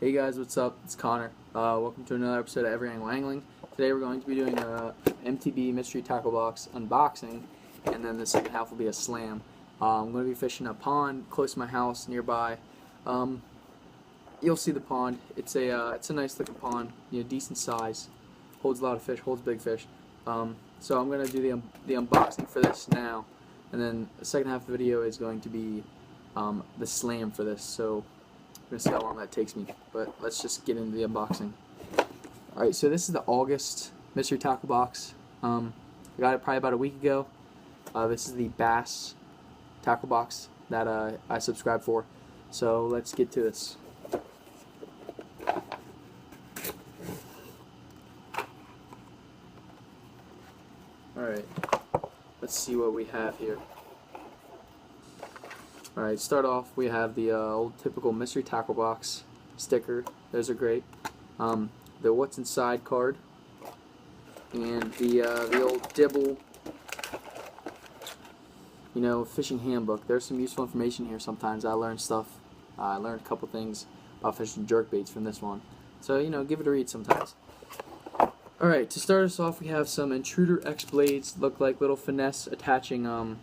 Hey guys, what's up? It's Connor. Welcome to another episode of Every Angle Angling. Today we're going to be doing a MTB mystery tackle box unboxing, and then the second half will be a slam. I'm going to be fishing a pond close to my house nearby. You'll see the pond. It's a nice looking pond, decent size, holds a lot of fish, holds big fish. So I'm going to do the unboxing for this now, and then the second half of the video is going to be the slam for this. So I'm going to see how long that takes me, but let's just get into the unboxing. Alright, so this is the August mystery tackle box. I got it probably about a week ago. This is the bass tackle box that I subscribed for. So let's get to this. Alright, let's see what we have here. Alright, start off, we have the old typical mystery tackle box sticker. Those are great. The what's inside card, and the old Dibble, fishing handbook. There's some useful information here. Sometimes I learn stuff. I learned a couple things about fishing jerkbaits from this one. So give it a read sometimes. Alright, to start us off, we have some Intruder X blades. Look like little finesse attaching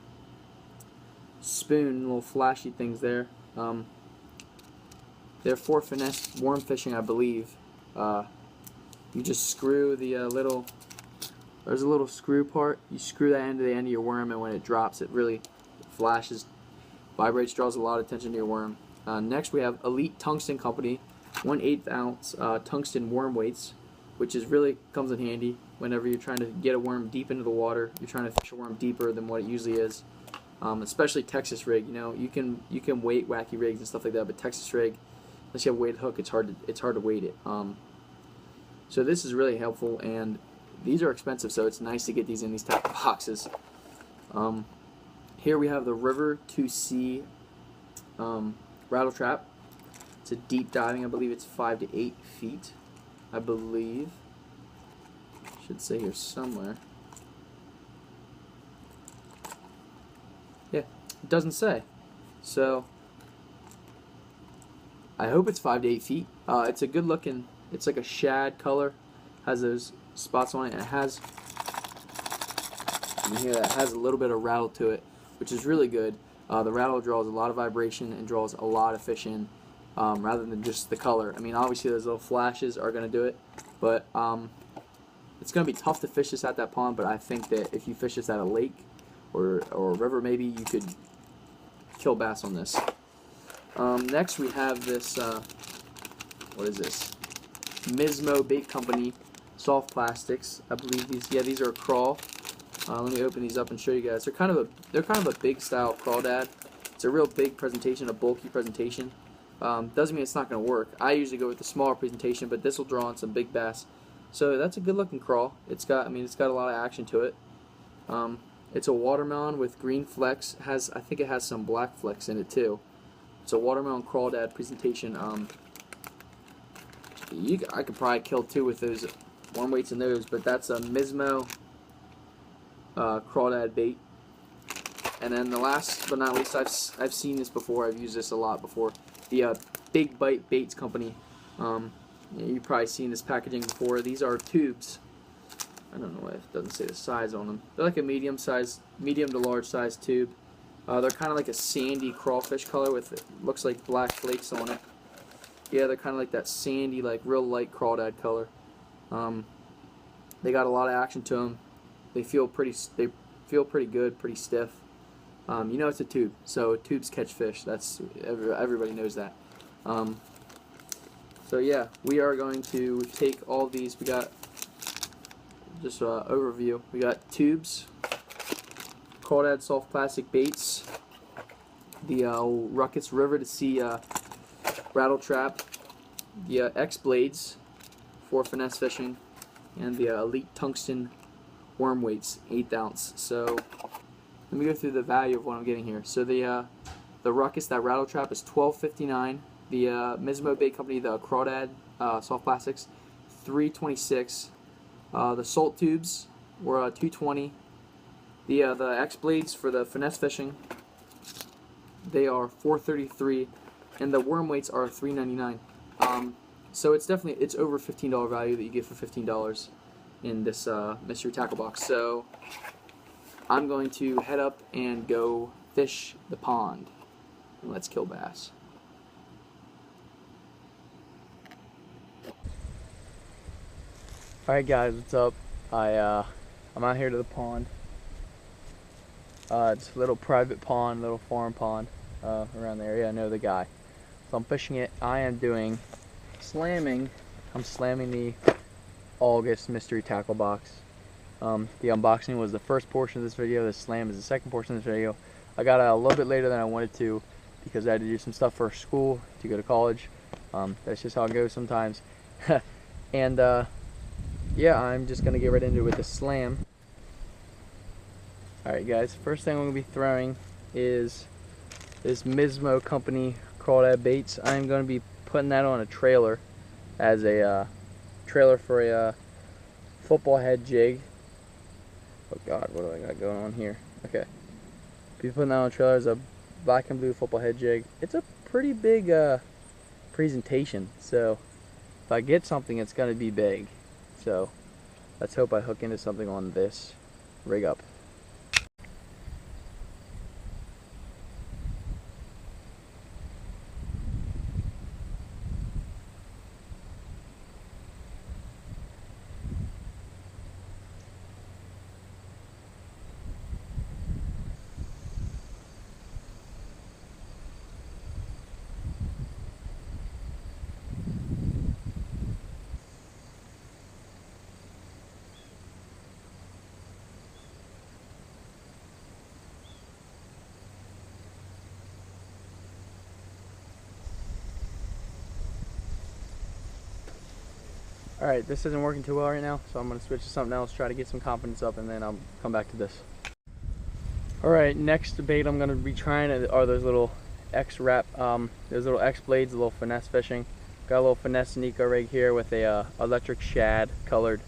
spoon, little flashy things there. They're for finesse worm fishing, I believe. You just screw the there's a little screw part. You screw that into the end of your worm, and when it drops, it really flashes, vibrates, draws a lot of attention to your worm. Next, we have Elite Tungsten Company 1/8 ounce tungsten worm weights, which is really comes in handy whenever you're trying to get a worm deep into the water. You're trying to fish a worm deeper than what it usually is. Especially Texas rig. You can weight wacky rigs and stuff like that, but Texas rig, unless you have a weighted hook, it's hard to weight it. So this is really helpful, and these are expensive, so it's nice to get these in these tackle boxes. Here we have the River to Sea rattle trap. It's a deep diving. I believe it's 5 to 8 feet. I believe. Should say here somewhere. Yeah, it doesn't say. So I hope it's 5 to 8 feet. It's a good looking. It's like a shad color. Has those spots on it, and it has. You can hear that it has a little bit of rattle to it, which is really good. The rattle draws a lot of vibration and draws a lot of fish in, rather than just the color. I mean, obviously those little flashes are going to do it, but it's going to be tough to fish this at that pond. But I think that if you fish this at a lake or a river, maybe you could kill bass on this. Next, we have this. What is this? Mismo Bait Company soft plastics. I believe these are a crawl. Let me open these up and show you guys. They're kind of a big style crawdad. It's a real big presentation, a bulky presentation. Doesn't mean it's not going to work. I usually go with the smaller presentation, but this will draw on some big bass. So that's a good looking crawl. It's got a lot of action to it. It's a watermelon with green flecks. I think it has some black flecks in it too. It's a watermelon crawdad presentation. I could probably kill 2 with those worm weights in those, but that's a Mismo crawdad bait. And then the last but not least, I've seen this before. I've used this a lot before. The Big Bite Baits Company. You've probably seen this packaging before. These are tubes. I don't know why it doesn't say the size on them. They're like a medium to large size tube. They're kind of like a sandy crawfish color with it looks like black flakes on it. Yeah, they're kind of like that sandy, like real light crawdad color. They got a lot of action to them. They feel pretty good, pretty stiff. It's a tube, so tubes catch fish. That's everybody knows that. So yeah, we are going to take all these. We got just overview. We got tubes, crawdad soft plastic baits, the Ruckus River to Sea rattle trap, the X blades for finesse fishing, and the Elite Tungsten worm weights, 1/8 ounce. So let me go through the value of what I'm getting here. So the Ruckus, that rattle trap, is $12.59. The Mismo Bait Company, the crawdad soft plastics, $3.26. The salt tubes were $2.20. The X blades for the finesse fishing, they are $4.33, and the worm weights are $3.99. So it's definitely, it's over $15 value that you get for $15 in this mystery tackle box. So I'm going to head up and go fish the pond. And let's kill bass. Alright guys, what's up? I'm out here to the pond. It's a little private pond, little farm pond around the area. I know the guy. So I'm fishing it. I am doing slamming. I'm slamming the August mystery tackle box. The unboxing was the first portion of this video. The slam is the second portion of this video. I got out a little bit later than I wanted to because I had to do some stuff for school to go to college. That's just how it goes sometimes. And yeah, I'm just gonna get right into it with the slam. Alright guys, first thing I'm gonna be throwing is this Mismo Company crawdad baits. I'm gonna be putting that on a trailer as a trailer for a football head jig. Oh god, what do I got going on here? Okay. Be putting that on a trailer as a black and blue football head jig. It's a pretty big presentation, so if I get something, it's gonna be big. So let's hope I hook into something on this rig up. Alright, this isn't working too well right now, so I'm going to switch to something else, try to get some confidence up, and then I'll come back to this. Alright, next bait I'm going to be trying are those little X-Wrap, those little X-Blades, a little finesse fishing. Got a little finesse Nico rig here with a electric shad colored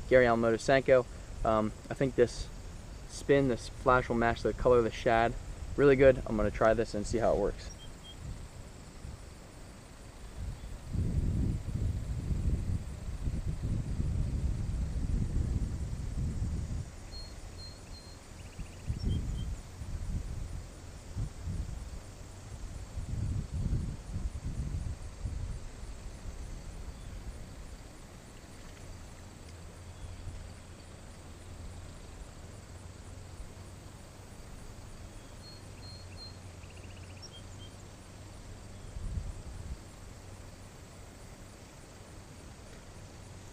Gary Yamamoto Senko. I think this spin, this flash will match the color of the shad really good. I'm going to try this and see how it works.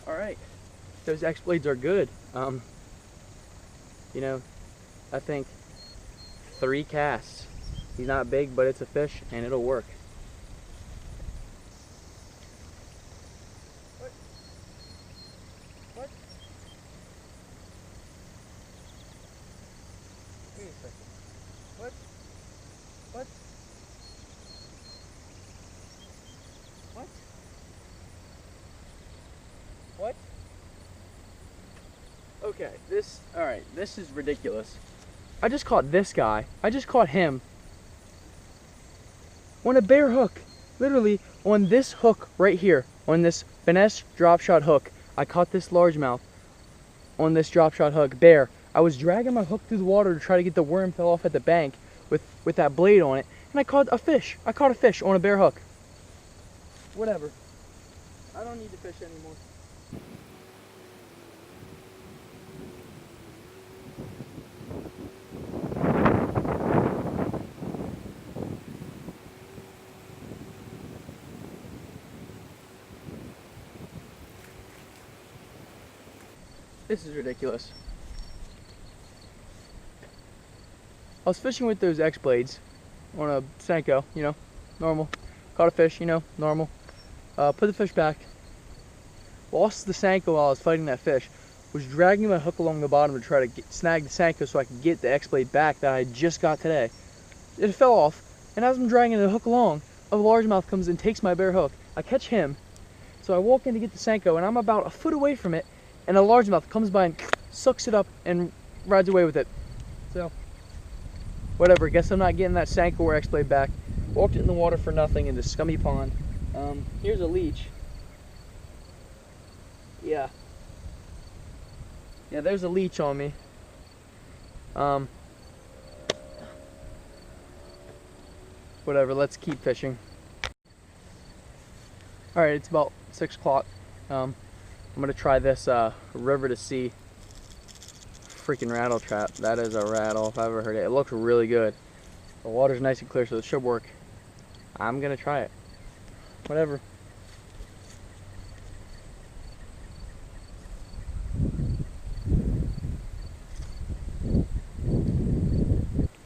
Alright, those X-Blades are good. You know, I think 3 casts. He's not big, but it's a fish, and it'll work. What? What? Wait a second. What? What? What? What? Okay, alright, this is ridiculous. I just caught this guy. I just caught him on a bare hook. Literally on this hook right here, on this finesse drop shot hook. I caught this largemouth on this drop shot hook, bare. I was dragging my hook through the water to try to get the worm fell off at the bank with that blade on it, and I caught a fish. I caught a fish on a bare hook. Whatever. I don't need to fish anymore. This is ridiculous. I was fishing with those X-Blades on a Senko, you know, normal. Caught a fish, you know, normal. Put the fish back. Lost the Senko while I was fighting that fish. Was dragging my hook along the bottom to try to snag the Senko so I could get the X-Blade back that I just got today. It fell off, and as I'm dragging the hook along, a largemouth comes and takes my bare hook. I catch him, so I walk in to get the Senko, and I'm about a foot away from it, and a largemouth comes by and sucks it up and rides away with it. So, whatever, guess I'm not getting that Senko or X-Blade back. Walked it in the water for nothing in this scummy pond. Here's a leech. Yeah. Yeah, there's a leech on me. Whatever, let's keep fishing. Alright, it's about 6 o'clock. I'm gonna try this river to sea freaking rattle trap. That is a rattle if I've ever heard it. It looks really good. The water's nice and clear, so it should work. I'm gonna try it. Whatever.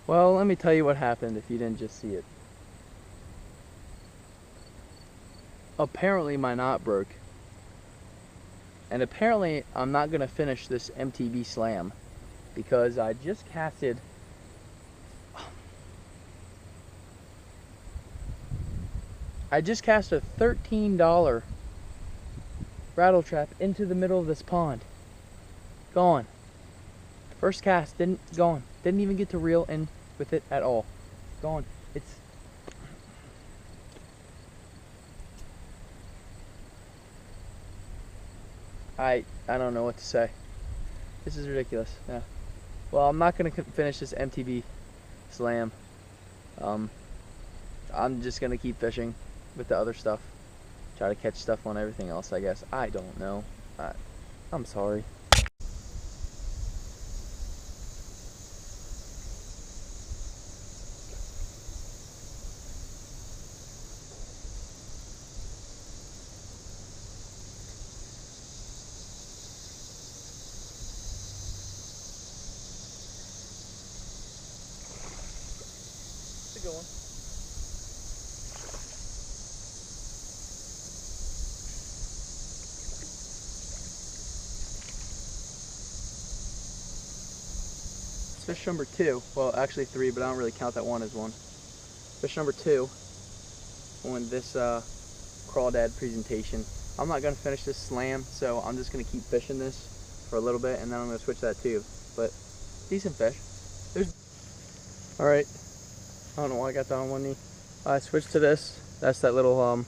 Well, let me tell you what happened if you didn't just see it. Apparently my knot broke. And apparently I'm not gonna finish this MTB slam because I just casted a $13 rattle trap into the middle of this pond. Gone. First cast, gone. Didn't even get to reel in with it at all. Gone. It's I don't know what to say. This is ridiculous. Yeah. Well, I'm not gonna finish this MTB slam. I'm just gonna keep fishing with the other stuff. Try to catch stuff on everything else, I guess. I don't know. I'm sorry. It's a good one. Fish number 2, well actually 3, but I don't really count that one as one. Fish number 2 on this crawdad presentation. I'm not going to finish this slam, so I'm just going to keep fishing this for a little bit and then I'm going to switch that tube. But decent fish. Alright, I don't know why I got that on one knee. I switched to this. That's that little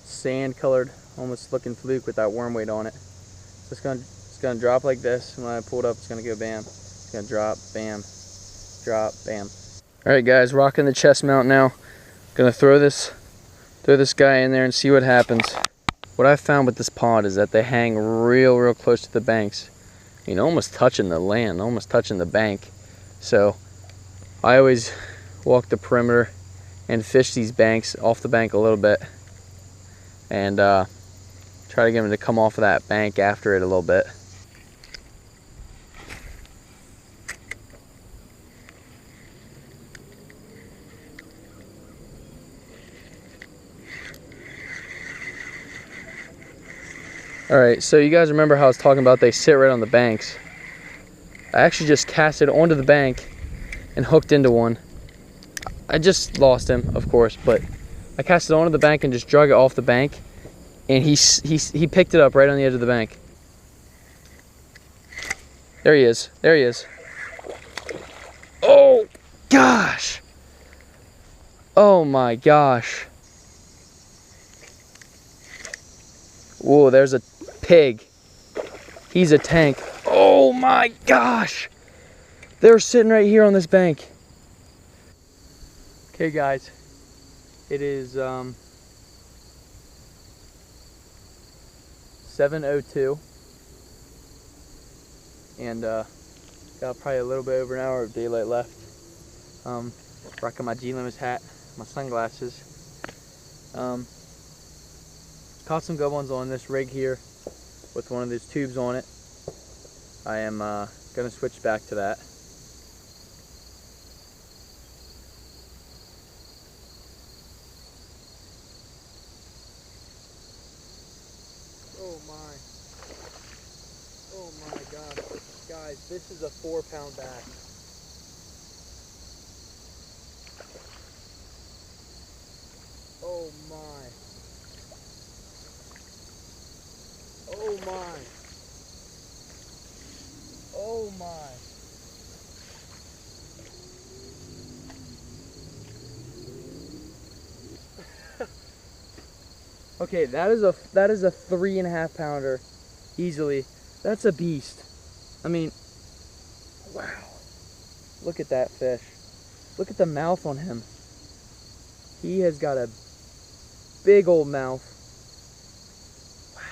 sand colored, almost looking fluke with that worm weight on it. So it's gonna drop like this, and when I pull it up it's gonna go bam. Gonna drop, bam, drop, bam. Alright guys, rocking the chest mount now. Gonna throw this guy in there and see what happens. What I found with this pond is that they hang real close to the banks. You know, almost touching the land, almost touching the bank. So I always walk the perimeter and fish these banks, off the bank a little bit. And try to get them to come off of that bank after it a little bit. Alright, so you guys remember how I was talking about they sit right on the banks. I actually just casted onto the bank and hooked into one. I just lost him, of course, but I casted onto the bank and just drug it off the bank, and he picked it up right on the edge of the bank. There he is. There he is. Oh gosh. Oh my gosh. Whoa, there's a pig. He's a tank. Oh my gosh. They're sitting right here on this bank. Okay guys, it is 7:02 and got probably a little bit over an hour of daylight left. Rocking my G-Limits hat, my sunglasses. Caught some good ones on this rig here with one of these tubes on it. I am gonna switch back to that. Oh my god. Guys, this is a 4-pound bass. Oh my. Oh my. Oh my. Okay, that is a 3.5 pounder easily. That's a beast. I mean, wow. Look at that fish. Look at the mouth on him. He has got a big old mouth. Wow.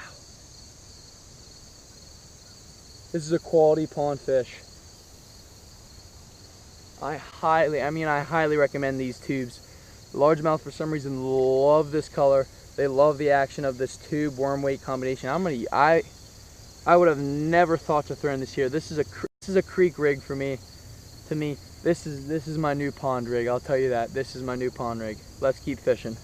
This is a quality pond fish. I highly recommend these tubes. Largemouth, for some reason, love this color. They love the action of this tube worm weight combination. I would have never thought to throw in this here. This is a creek rig for me. To me, this is my new pond rig. I'll tell you that. This is my new pond rig. Let's keep fishing.